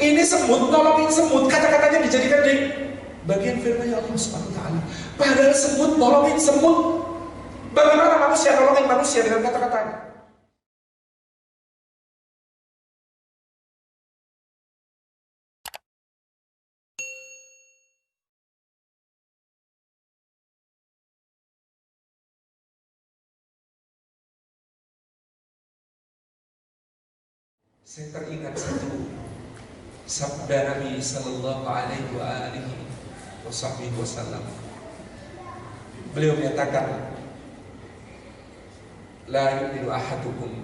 Ini semut nolongin semut, kata-katanya dijadikan di bagian firman Allah Subhanahu wa taala. Padahal semut nolongin semut. Bagaimana manusia nolongin manusia dengan kata-katanya? Saya teringat satu sabda Nabi sallallahu alaihi wasallam. Beliau menyatakan, la yu'minu ahadukum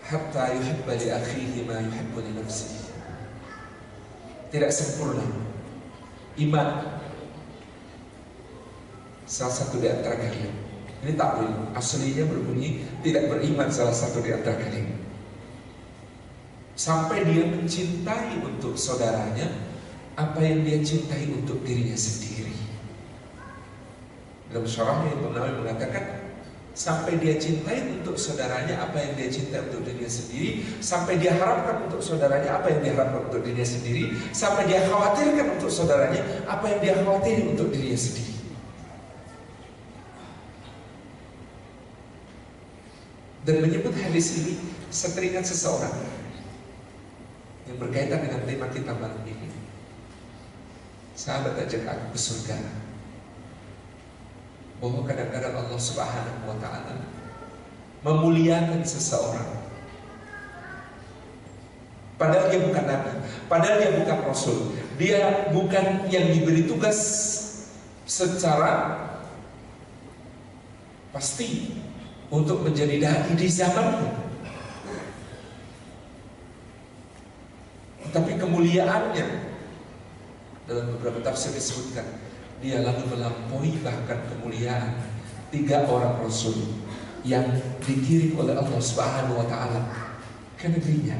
hatta yuhibba li akhihi ma yuhibbu li nafsihi. Tidak sempurna iman salah satu di antara kalian. Ini takwil, aslinya berbunyi tidak beriman salah satu di antara kalian sampai dia mencintai untuk saudaranya apa yang dia cintai untuk dirinya sendiri. Dalam syarahnya Imam Nawawi mengatakan, sampai dia cintai untuk saudaranya apa yang dia cintai untuk dirinya sendiri, sampai dia harapkan untuk saudaranya apa yang dia harapkan untuk dirinya sendiri, sampai dia khawatirkan untuk saudaranya apa yang dia khawatiri untuk dirinya sendiri. Dan menyebut hadis ini seteringat seseorang yang berkaitan dengan tema kita malam ini. Sahabat ajak aku ke surga, bahwa kadang-kadang Allah Subhanahu wa taala memuliakan seseorang padahal dia bukan nabi, padahal dia bukan rasul, dia bukan yang diberi tugas secara pasti untuk menjadi dai di zamannya. Tapi kemuliaannya dalam beberapa tafsir disebutkan, dia lalu melampaui bahkan kemuliaan 3 orang rasul yang dikirim oleh Allah Subhanahu wa taala ke negerinya.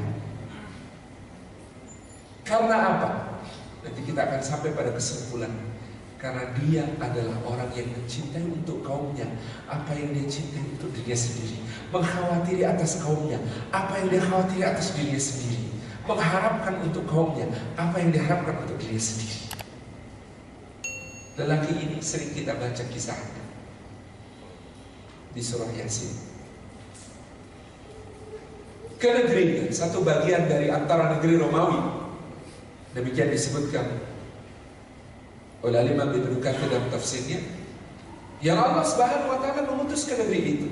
Karena apa? Nanti kita akan sampai pada kesimpulan. Karena dia adalah orang yang mencintai untuk kaumnya apa yang dia cintai untuk dirinya sendiri, mengkhawatiri atas kaumnya apa yang dia khawatiri atas dirinya sendiri, mengharapkan untuk kaumnya apa yang diharapkan untuk dirinya sendiri. Lelaki ini sering kita baca kisahnya di surah Yasin. Ke negerinya, satu bagian dari antara negeri Romawi, demikian disebutkan oleh Imam Ibnu Katsir dalam tafsirnya, yang Allah Subhanahu wa taala mengutus ke negeri itu.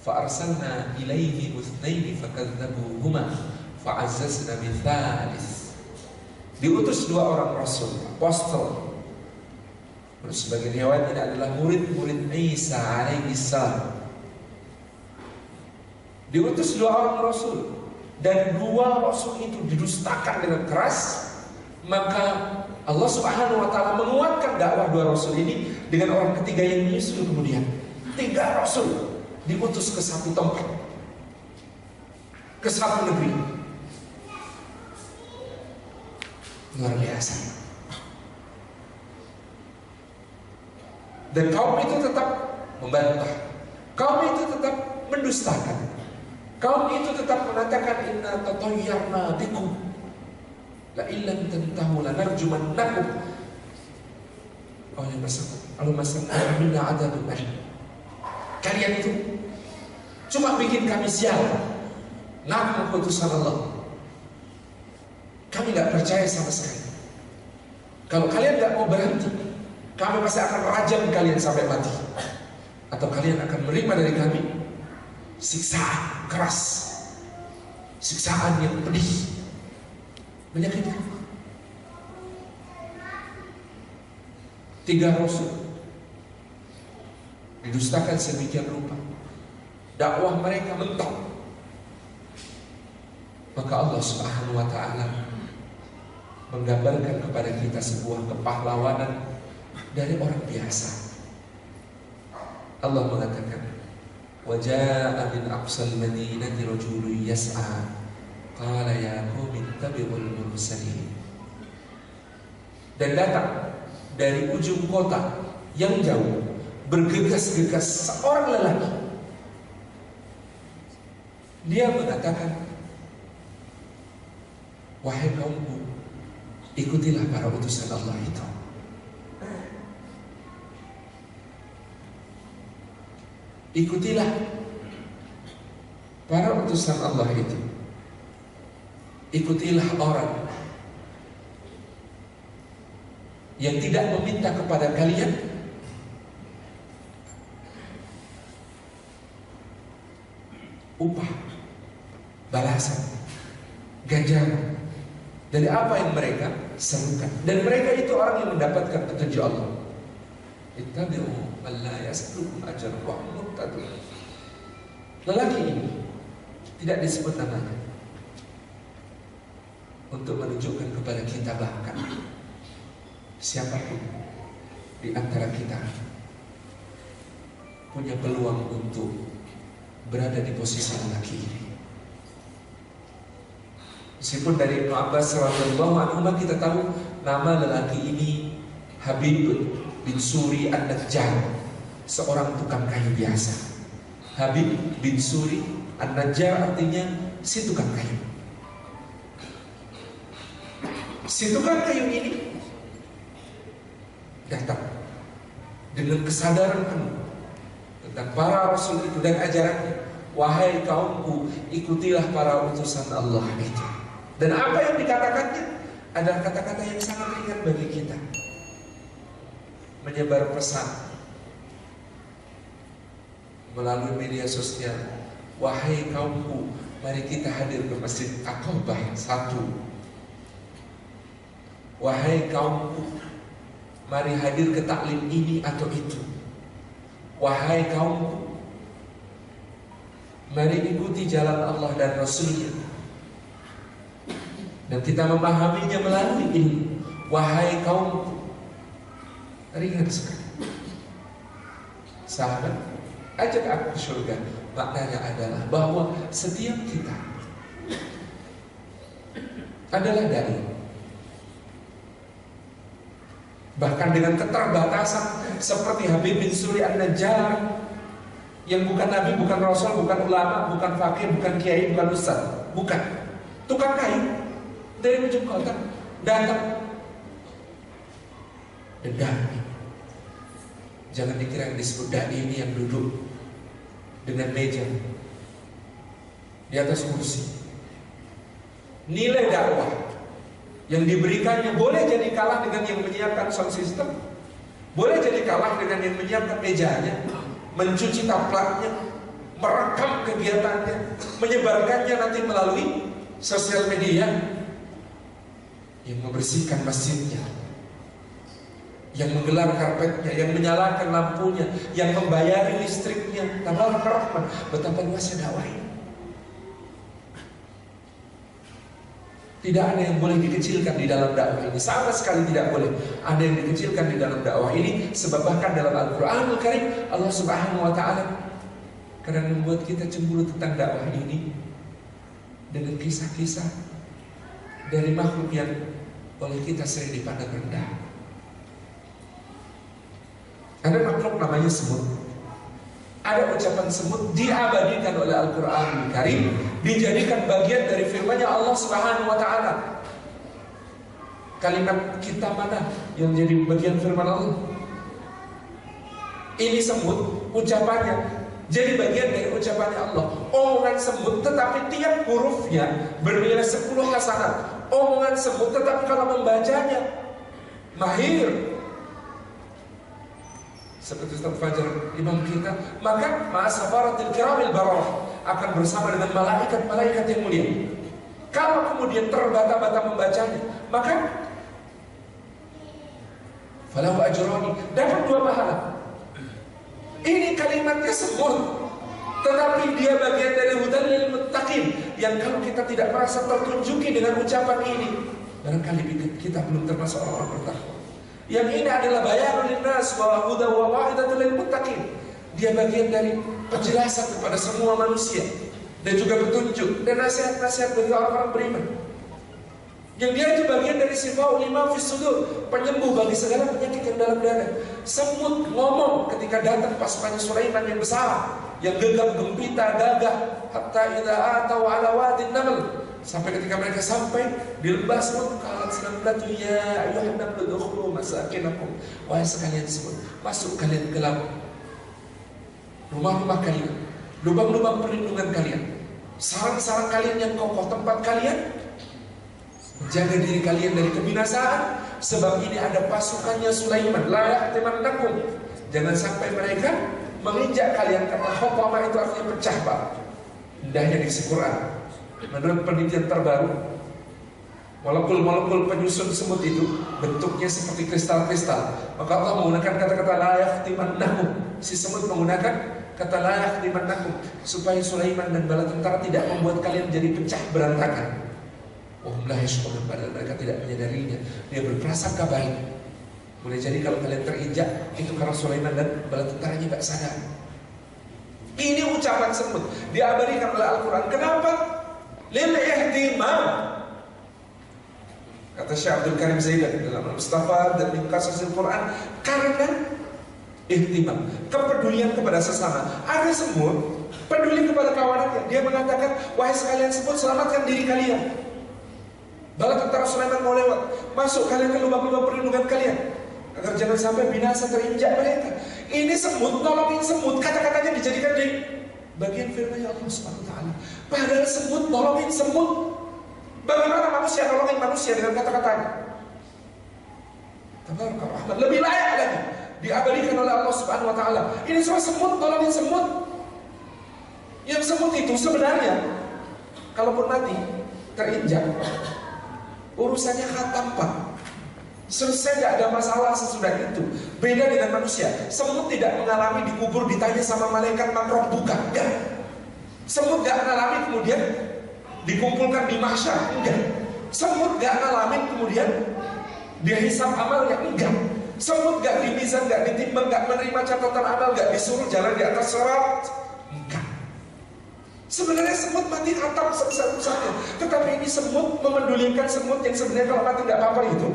Fa'arsalna ilaihi muthnaini fakadzabuhuma fa'azzazna bitsalits. Diutus 2 orang rasul, apostol. Menurut sebagian riwayat ini adalah murid-murid Isa alaihi salam. Diutus 2 orang rasul, dan 2 rasul itu didustakan dengan keras. Maka Allah Subhanahu wa taala menguatkan dakwah 2 rasul ini dengan orang ketiga yang menyusul kemudian. 3 rasul diutus ke satu tempat, ke satu negeri. Luar biasa. Dan kaum itu tetap membantah, kaum itu tetap mendustakan, kaum itu tetap mengatakan inna tatayyarna bikum la illam tantahu lanarjumannakum. Oh yang bersama al-masal minna adabun alim. Kalian itu cuma bikin kami sial, ngaku utusan Allah. Kami gak percaya sama sekali. Kalau kalian gak mau berhenti, kami pasti akan rajam kalian sampai mati, atau kalian akan menerima dari kami siksaan keras, siksaan yang pedih, menyakitkan. 3 rasul didustakan sedemikian rupa, dakwah mereka mentok. Maka Allah Subhanahu wa taala menggambarkan kepada kita sebuah kepahlawanan dari orang biasa. Allah mengatakan, wa jaa'a min aqsal madinati rajulun yas'a qala ya qaumi ittabi'ul mursalin. Dan datang dari ujung kota yang jauh bergegas-gegas seorang lelaki Dia mengatakan, wahai kaumku, ikutilah para utusan Allah itu. Ikutilah para utusan Allah itu. Ikutilah orang yang tidak meminta kepada kalian upah, balasan, ganjaran dari apa yang mereka serukan. Dan mereka itu orang yang mendapatkan petunjuk Allah. Ittabi'u man la yas'alukum ajran wa hum muhtadun. Lelaki ini tidak disebut namanya untuk menunjukkan kepada kita bahkan siapapun di antara kita punya peluang untuk berada di posisi lelaki ini. Meskipun dari Ibnu Abbas radhiyallahu anhu kita tahu nama lelaki ini Habib bin Suri An-Najjar, seorang tukang kayu biasa. Habib bin Suri An-Najjar artinya si tukang kayu. Si tukang kayu ini datang dengan kesadaran penuh tentang para rasul itu dan ajarannya. Wahai kaumku, ikutilah para utusan Allah itu. Dan apa yang dikatakannya adalah kata-kata yang sangat ringan bagi kita. Menyebar pesan melalui media sosial. Wahai kaumku, mari kita hadir ke Masjid Aqabah 1. Wahai kaumku, mari hadir ke taklim ini atau itu. Wahai kaumku, mari ikuti jalan Allah dan Rasulnya. Dan kita memahaminya melalui ilmu. Wahai kaumku, ringan sekali. Sahabat, ajak aku ke surga. Maknanya adalah bahwa setiap kita adalah dai. Bahkan dengan keterbatasan seperti Habib bin Suri An-Najjar, yang bukan nabi, bukan rasul, bukan ulama, bukan fakir, bukan kiai, bukan ustaz, bukan, tukang kayu dari ujung kota datang dan dai. Jangan dikira yang disebut dai ini yang duduk dengan meja di atas kursi. Nilai dakwah yang diberikannya boleh jadi kalah dengan yang menyiapkan sound system, boleh jadi kalah dengan yang menyiapkan mejanya, mencuci taplaknya, merekam kegiatannya, menyebarkannya nanti melalui sosial media, yang membersihkan masjidnya, yang menggelar karpetnya, yang menyalakan lampunya, yang membayari listriknya. Tabarak Rahman, betapa luasnya dakwah ini. Tidak ada yang boleh dikecilkan di dalam dakwah ini. Sama sekali tidak boleh ada yang dikecilkan di dalam dakwah ini. Sebab bahkan dalam Al-Quranul Karim Allah Subhanahu wa ta'ala karena membuat kita cemburu tentang dakwah ini dengan kisah-kisah dari makhluk yang oleh kita sering dipandang rendah. Ada makhluk namanya semut. Ada ucapan semut diabadikan oleh Al-Quranul Karim, dijadikan bagian dari firman-Nya Allah Subhanahu wa ta'ala. Kalimat kita mana yang jadi bagian firman Allah? Ini semut, ucapannya jadi bagian dari ucapannya Allah. Omongan semut tetapi tiap hurufnya bernilai 10 hasanat. Omongan semut tetapi kalau membacanya mahir, seperti Ustaz Fajar imam kita, maka ma'asafaratil kiramil bararah akan bersama dengan malaikat-malaikat yang mulia. Kalau kemudian terbata-bata membacanya, maka falahu ajrani, dapat 2 pahala. Ini kalimatnya semut, tetapi dia bagian dari hudan lil muttaqin, yang kalau kita tidak merasa tertunjuki dengan ucapan ini, barangkali kita belum termasuk orang-orang bertakwa. Yang ini adalah bayanul linnas wa huda wa wa'idatul lil muttaqin. Dia bagian dari penjelasan kepada semua manusia dan juga petunjuk dan nasihat-nasihat bagi orang-orang beriman. Yang dia itu bagian dari sifau lima fis sudur, penyembuh bagi segala penyakit yang dalam dada. Semut ngomong ketika datang pasukannya Sulaiman yang besar, yang gegap gempita gagah, hatta idza atau ala wadin naml, sampai ketika mereka sampai di lembah semut, qalat namlatu ya ayyuhan namlu udkhulu masakinakum, wahai sekalian semut, masuk kalian ke dalam rumah-rumah kalian, lubang-lubang perlindungan kalian, sarang-sarang kalian yang kokoh, tempat kalian menjaga diri kalian dari kebinasaan, sebab ini ada pasukannya Sulaiman, la yahtimannakum, jangan sampai mereka menginjak kalian. Kata khotama itu artinya pecah, Pak. Indahnya di Quran. Menurut penelitian terbaru, molekul-molekul penyusun semut itu bentuknya seperti kristal-kristal. Maka Allah menggunakan kata-kata la yahtimannakum. Si semut menggunakan kata la yahtimannakum supaya Sulaiman dan bala tentara tidak membuat kalian jadi pecah berantakan. Wahumlah yashkurun, padahal mereka tidak menyadarinya. Dia berprasangka baik. Boleh jadi kalau kalian terinjak itu karena Sulaiman dan bala tentaranya gak sadar. Ini ucapan semut diabadikan oleh Al-Quran. Kenapa? Lil ihtimam. Kata Syekh Abdul Karim Zaidan dalam Al-Mustafa dan min Qasasil Quran, karena ihtimam, kepedulian kepada sesama. Ada semut peduli kepada kawanannya. Dia mengatakan, wahai sekalian semut, selamatkan diri kalian. Bala tentara Sulaiman mau lewat, masuk kalian ke lubang-lubang perlindungan kalian, agar jangan sampai binasa terinjak mereka. Ini semut nolongin semut, kata-katanya dijadikan di bagian firman Allah Subhanahu wa taala. Padahal semut nolongin semut. Bagaimana manusia nolongin manusia dengan kata-katanya? Tabaraka Rahman, lebih layak lagi diabadikan oleh Allah Subhanahu wa taala. Ini semua semut nolongin semut. Yang semut itu sebenarnya kalaupun mati terinjak, urusannya khatam, Pak. Selesai, tidak ada masalah sesudah itu. Beda dengan manusia. Semut tidak mengalami dikubur ditanya sama malaikat man rabbuka. Enggak. Semut tidak mengalami kemudian dikumpulkan di mahsyar. Enggak. Semut tidak mengalami kemudian dia hisab amalnya. Enggak. Semut tidak dimizan, tidak ditimbang, tidak menerima catatan amal, tidak disuruh jalan di atas sirat. Enggak. Sebenarnya semut mati khatam selesai urusannya. Tetapi ini semut memedulikan semut yang sebenarnya kalau mati tidak apa-apa itu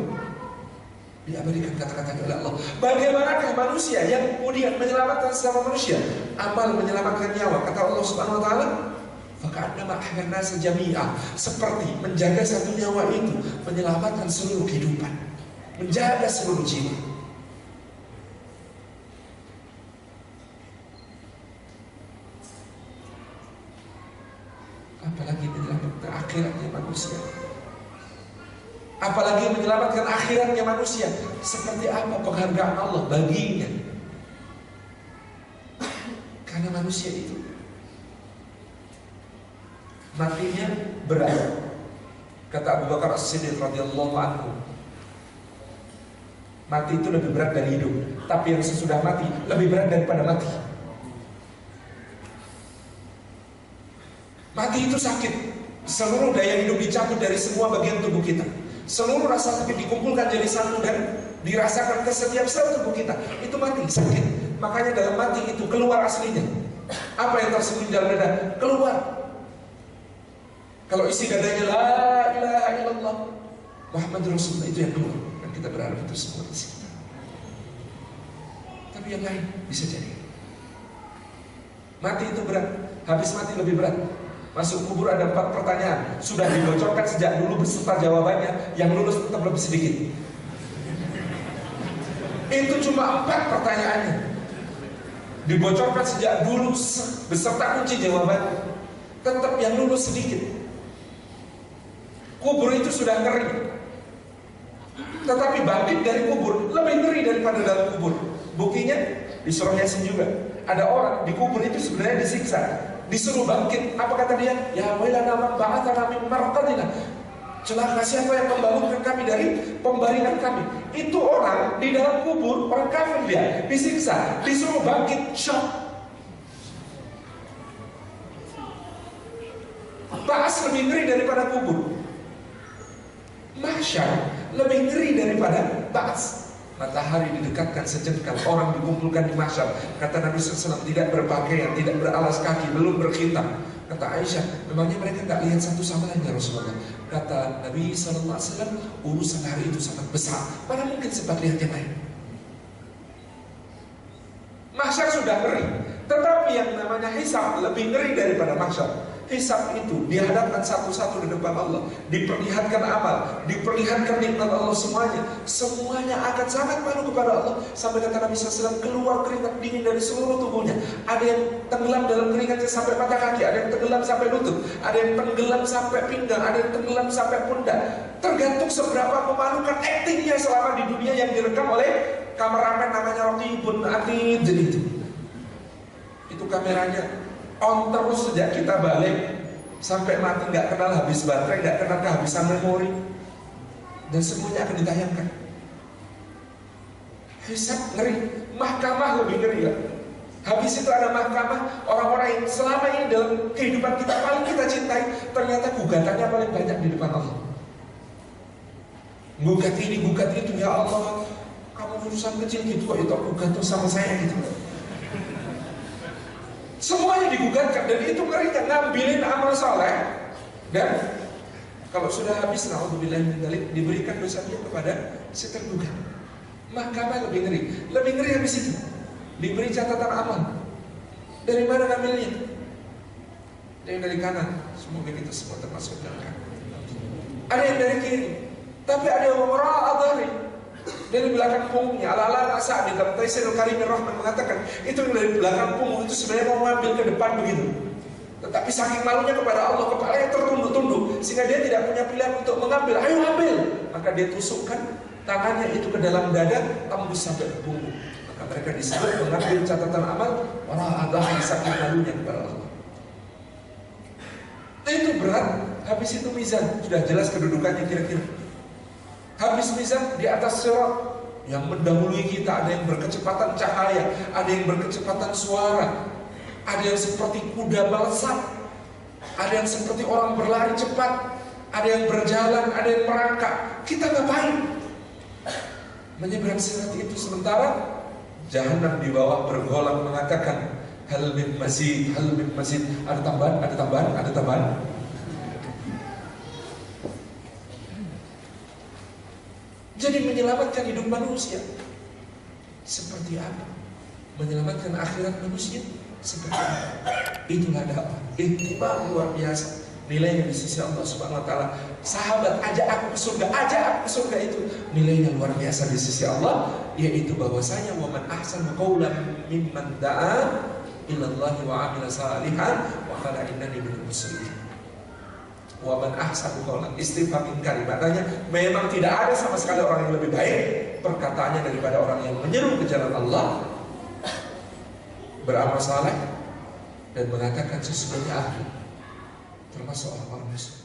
diabadikan kata-katanya oleh Allah. Bagaimanakah manusia yang kemudian menyelamatkan sesama manusia? Amal menyelamatkan nyawa. Kata Allah Subhanahu wa taala, "Faka'annama ahyan nasa jami'a." Seperti menjaga satu nyawa itu menyelamatkan seluruh kehidupan, menjaga seluruh jiwa. Apalagi menyelamatkan akhiratnya manusia. Apalagi menyelamatkan akhiratnya manusia. Seperti apa penghargaan Allah baginya? Karena manusia itu matinya berat. Kata Abu Bakar As-Siddiq radhiyallahu anhu, mati itu lebih berat dari hidup. Tapi yang sesudah mati lebih berat daripada mati. Mati itu sakit. Seluruh daya hidup dicabut dari semua bagian tubuh kita. Seluruh rasa sakit dikumpulkan jadi satu dan dirasakan ke setiap sel tubuh kita. Itu mati, sakit. Makanya dalam mati itu keluar aslinya. Apa yang tersembunyi dalam dada? Keluar. Kalau isi dadanya la ilaha illallah Muhammadur Rasulullah, itu yang keluar. Dan kita berharap itu semua isi kita. Tapi yang lain bisa jadi. Mati itu berat. Habis mati lebih berat. Masuk kubur ada 4 pertanyaan. Sudah dibocorkan sejak dulu beserta jawabannya. Yang lulus tetap lebih sedikit. Itu cuma 4 pertanyaannya. Dibocorkan sejak dulu beserta kunci jawabannya. Tetap yang lulus sedikit. Kubur itu sudah ngeri. Tetapi bangkit dari kubur lebih ngeri daripada dalam kubur. Buktinya di surah Yasin juga. Ada orang di kubur itu sebenarnya disiksa. Disuruh bangkit, apa kata dia? Ya wailana man ba'atsana min marqadina. Celaka siapa yang membangunkan kami dari pembaringan kami. Itu orang di dalam kubur, orang kafir dia, disiksa, disuruh bangkit, shock. Ba'as lebih ngeri daripada kubur. Mahsyar lebih ngeri daripada ba'as. Matahari didekatkan sejengkal, orang dikumpulkan di mahsyar. Kata Nabi SAW, tidak berpakaian, tidak beralas kaki, belum berkhitam. Kata Aisyah, memangnya mereka nggak lihat satu sama lain ya Rasulullah? Kata Nabi SAW, urusan hari itu sangat besar. Mana mungkin sempat lihat yang lain? Mahsyar sudah ngeri, tetapi yang namanya hisab lebih ngeri daripada mahsyar. Hisab itu dihadapkan satu-satu di depan Allah, diperlihatkan amal, diperlihatkan nikmat Allah semuanya. Semuanya akan sangat malu kepada Allah. Sampai kata Nabi SAW, keluar keringat dingin dari seluruh tubuhnya. Ada yang tenggelam dalam keringatnya sampai mata kaki, ada yang tenggelam sampai lutut, ada yang tenggelam sampai pinggang, ada yang tenggelam sampai pundak. Tergantung seberapa memalukan aktingnya selama di dunia yang direkam oleh kameramen namanya Raqibun Atid. Itu kameranya on terus sejak kita balik sampai mati, nggak kenal habis baterai, nggak kenal kehabisan memori, dan semuanya akan ditayangkan. Hisab ngeri, mahkamah lebih ngeri ya. Habis itu ada mahkamah, orang-orang yang selama ini dalam kehidupan kita paling kita cintai, ternyata gugatannya paling banyak di depan Allah. Gugat ini, gugat itu, ya Allah, kamu urusan kecil gitu kok itu gugat tuh sama saya gitu. Semuanya digugatkan, dan itu ngerinya, ngambilin amal soleh. Dan kalau sudah habis, naudzubillah min dzalik, diberikan dosanya kepada si tergugat. Mahkamah lebih ngeri. Lebih ngeri habis itu diberi catatan amal. Dari mana ngambilnya? Dari kanan. Semoga kita semua termasuk dalam kanan. Ada yang dari kiri, tapi ada yang orang dari belakang punggungnya. Ala-ala Sa'di dalam Taisirul Karimir Rahman mengatakan, itu dari belakang punggung itu sebenarnya mau ngambil ke depan begitu. Tetapi saking malunya kepada Allah, kepalanya tertunduk-tunduk, sehingga dia tidak punya pilihan untuk mengambil. Ayo ambil. Maka dia tusukkan tangannya itu ke dalam dada, tembus sampai ke punggung. Maka mereka disebut mengambil catatan amal orang Allah yang saking malunya kepada Allah. Nah, itu berat. Habis itu mizan, sudah jelas kedudukannya kira-kira. Habis mizan, di atas sirat yang mendahului kita, ada yang berkecepatan cahaya, ada yang berkecepatan suara, ada yang seperti kuda balsam, ada yang seperti orang berlari cepat, ada yang berjalan, ada yang merangkak. Kita ngapain? Menyeberang sirat itu, sementara Jahannam di bawah bergolak mengatakan, hal min mazid, hal min mazid. Ada tambahan, ada tambahan, ada tambahan. Jadi menyelamatkan hidup manusia seperti apa? Menyelamatkan akhirat manusia seperti apa? Itulah dakwah. Ihtimam luar biasa. Nilainya di sisi Allah Subhanahu wa taala. Sahabat, ajak aku ke surga, ajak aku ke surga, itu nilainya luar biasa di sisi Allah, yaitu bahwasanya wa man ahsanu qawlan mimman da'a ila Allah wa 'amila salihan wa qala innani minal muslimin. Wa man ahsanu qawlan, istifham inkari, maknanya memang tidak ada sama sekali orang yang lebih baik perkataannya daripada orang yang menyeru ke jalan Allah, beramal saleh dan mengatakan sesungguhnya aku termasuk orang-orang muslim.